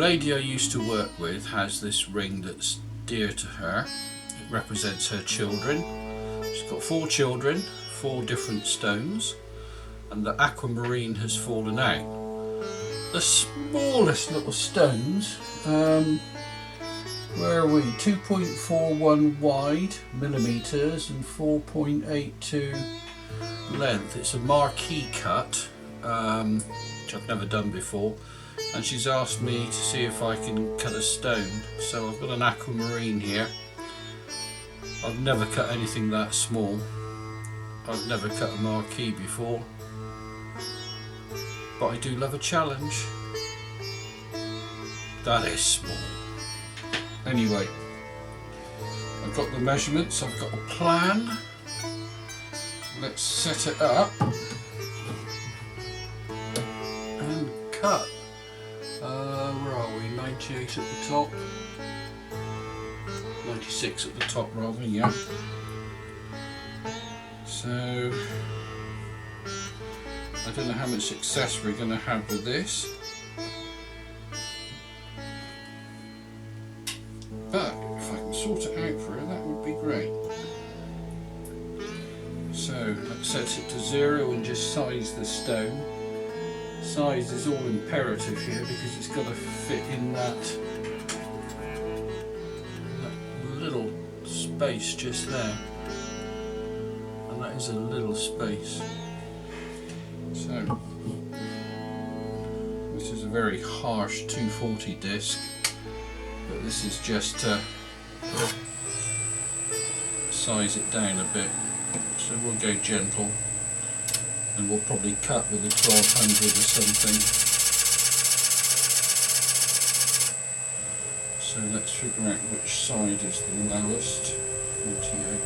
lady I used to work with has this ring that's dear to her. It represents her children. She's got 4 children, 4 different stones, and the Aquamarine has fallen out. The smallest little stones, where are we? 2.41 wide millimeters and 4.82 length. It's a marquee cut, which I've never done before, and she's asked me to see if I can cut a stone. So I've got an Aquamarine here. I've never cut anything that small. I've never cut a marquee before, but I do love a challenge. That is small. Anyway, I've got the measurements, I've got a plan. Let's set it up and cut. Where are we? 98 at the top. 96 at the top rather, yeah. So I don't know how much success we're going to have with this, but if I can sort it out for her, that would be great. So let's set it to 0 and just size the stone. Size is all imperative here because it's got to fit in that little space just there, and that is a little space. So this is a very harsh 240 disc, but this is just to size it down a bit. So we'll go gentle, and we'll probably cut with a 1200 or something. So let's figure out which side is the lowest. 48.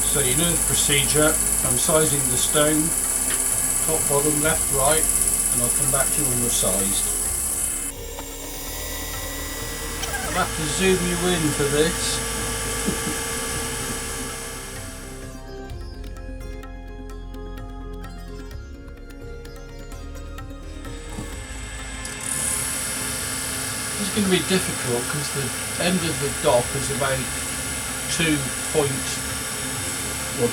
So you know the procedure. I'm sizing the stone, top, bottom, left, right, and I'll come back to you when we're sized. I'll have to zoom you in for this. It's going to be difficult because the end of the dop is about 2.5, I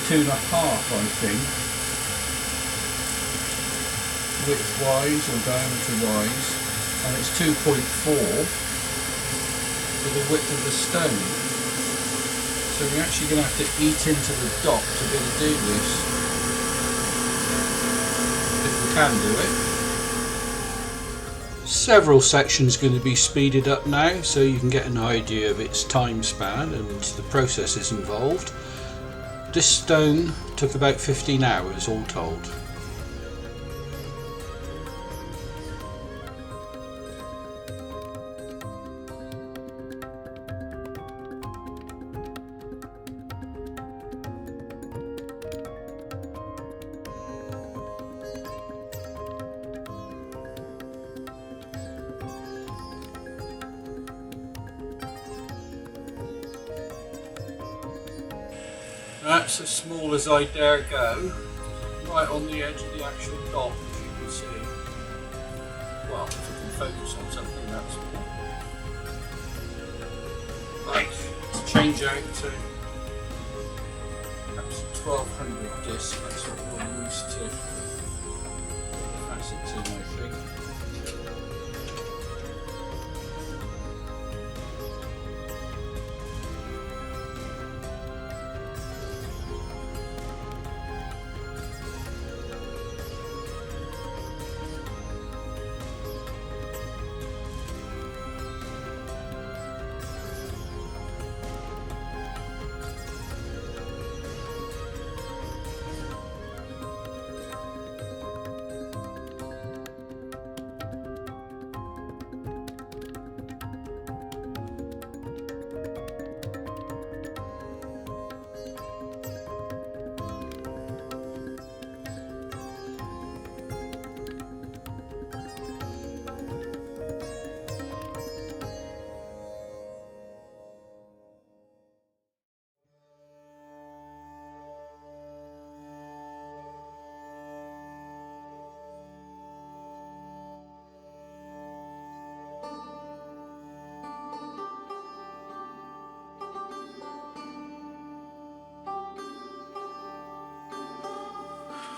think, width-wise or diameter-wise, and it's 2.4 for the width of the stone. So we're actually going to have to eat into the dop to be able to do this, if we can do it. Several sections going to be speeded up now, so you can get an idea of its time span and the processes involved. This stone took about 15 hours all told. That's as small as I dare go, right on the edge of the actual dot, as you can see. Well, if we can focus on something that small. Right, let's change out to perhaps a 1200 disc, that's what we'll use to Faceting, I think.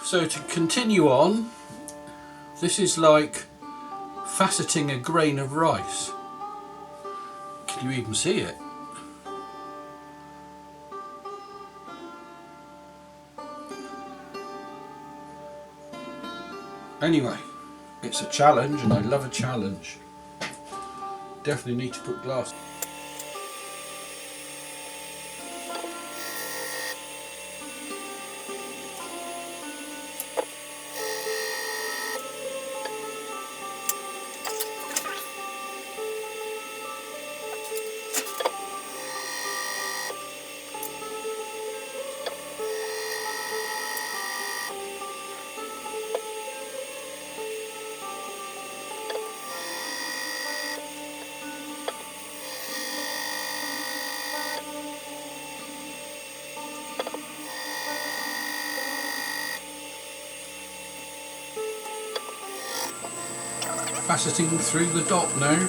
So to continue on, this is like faceting a grain of rice. Can you even see it? Anyway, it's a challenge and I love a challenge. Definitely need to put glass. Faceting through the dot now.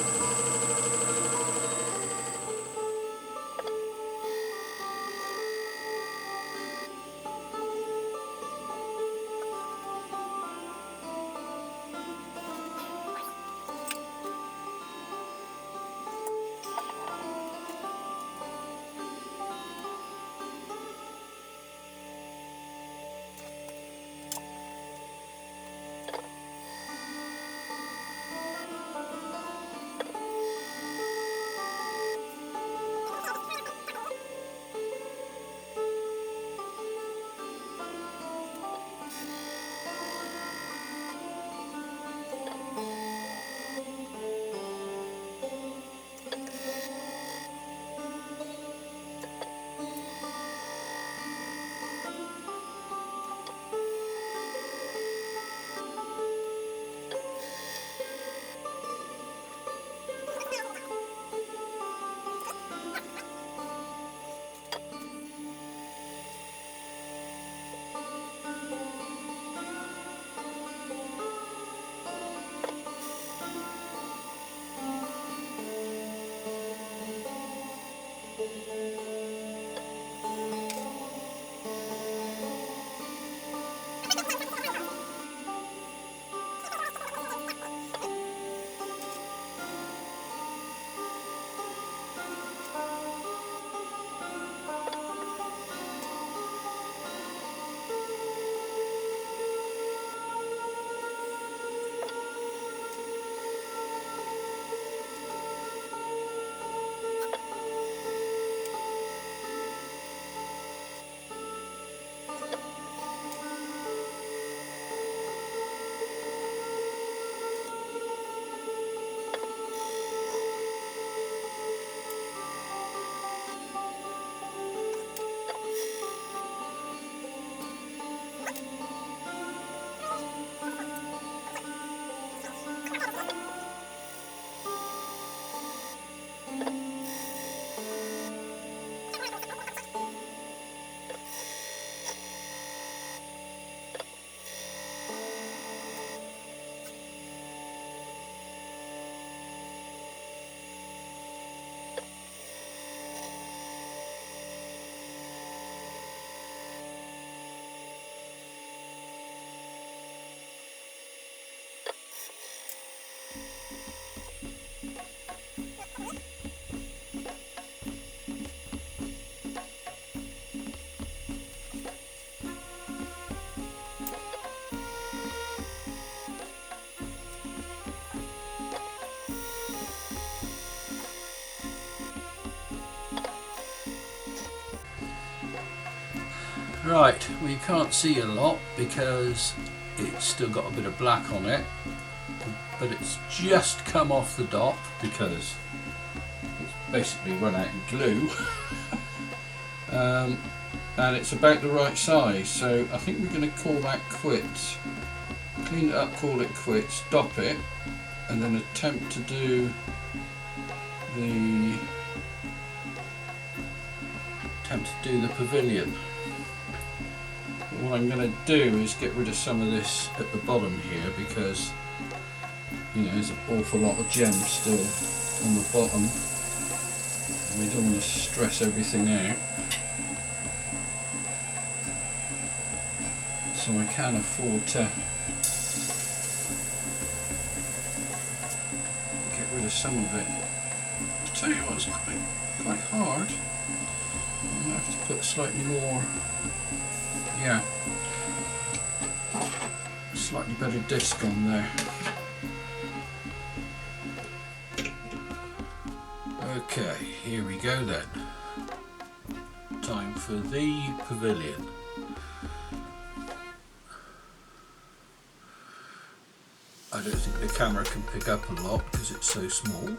Right, well you can't see a lot because it's still got a bit of black on it, but it's just come off the dot because it's basically run out of glue. And it's about the right size, so I think we're going to call that quits. Clean it up, call it quits, stop it, and then attempt to do the pavilion. What I'm going to do is get rid of some of this at the bottom here because there's an awful lot of gems still on the bottom and we don't want to stress everything out. so I can afford to get rid of some of it. To tell you what's quite hard, I'm going to have to put slightly more, yeah, slightly better disc on there. Okay, here we go then. Time for the pavilion. I don't think the camera can pick up a lot because it's so small,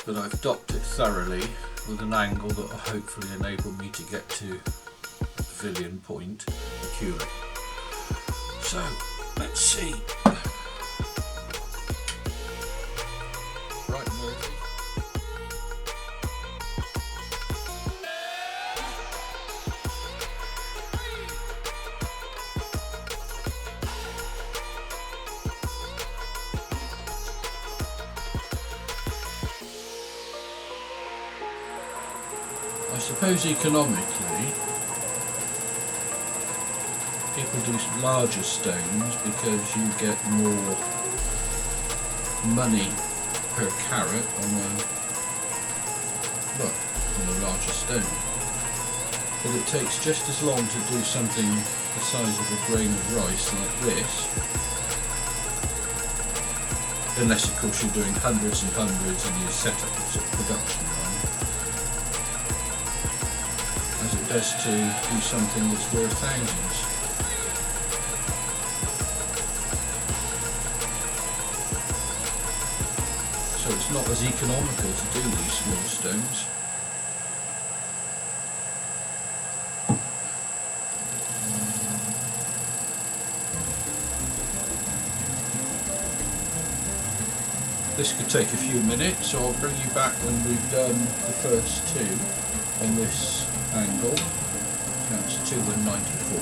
but I've docked it thoroughly with an angle that will hopefully enable me to get to the pavilion point accurately. So, let's see. Right, Murphy. I suppose economically, people do larger stones because you get more money per carat on a larger stone. But it takes just as long to do something the size of a grain of rice like this, unless of course you're doing hundreds and hundreds and you set up a sort of production line, as it does to do something that's worth thousands. So it's not as economical to do these small stones. This could take a few minutes, so I'll bring you back when we've done the first two on this angle. That's 2 and 94.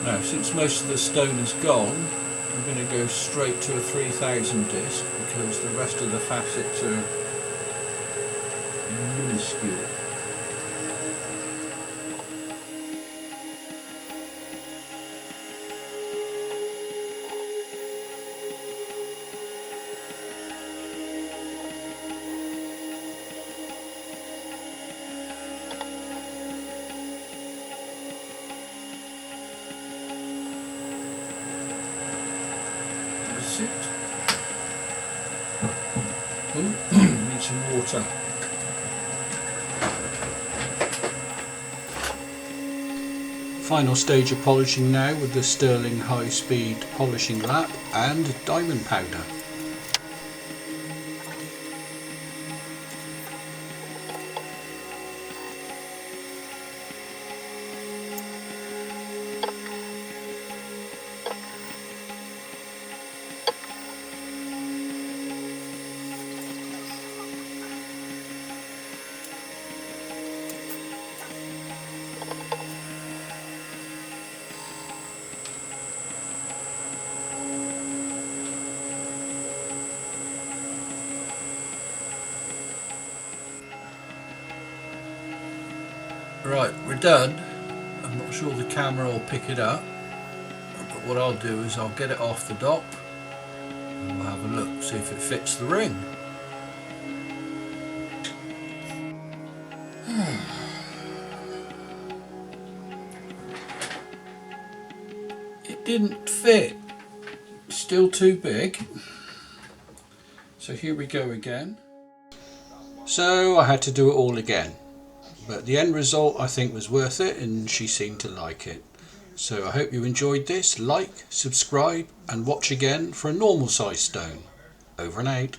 Now, since most of the stone is gone, I'm going to go straight to a 3000 disc because the rest of the facets are minuscule. Need some water. Final stage of polishing now with the Sterling high speed polishing lap and diamond powder. Right, we're done. I'm not sure the camera will pick it up, but what I'll do is I'll get it off the dock and we'll have a look, see if it fits the ring. It didn't fit, still too big. So here we go again. So I had to do it all again, but the end result I think was worth it and she seemed to like it. So I hope you enjoyed this. Like, subscribe and watch again for a normal size stone. Over and out.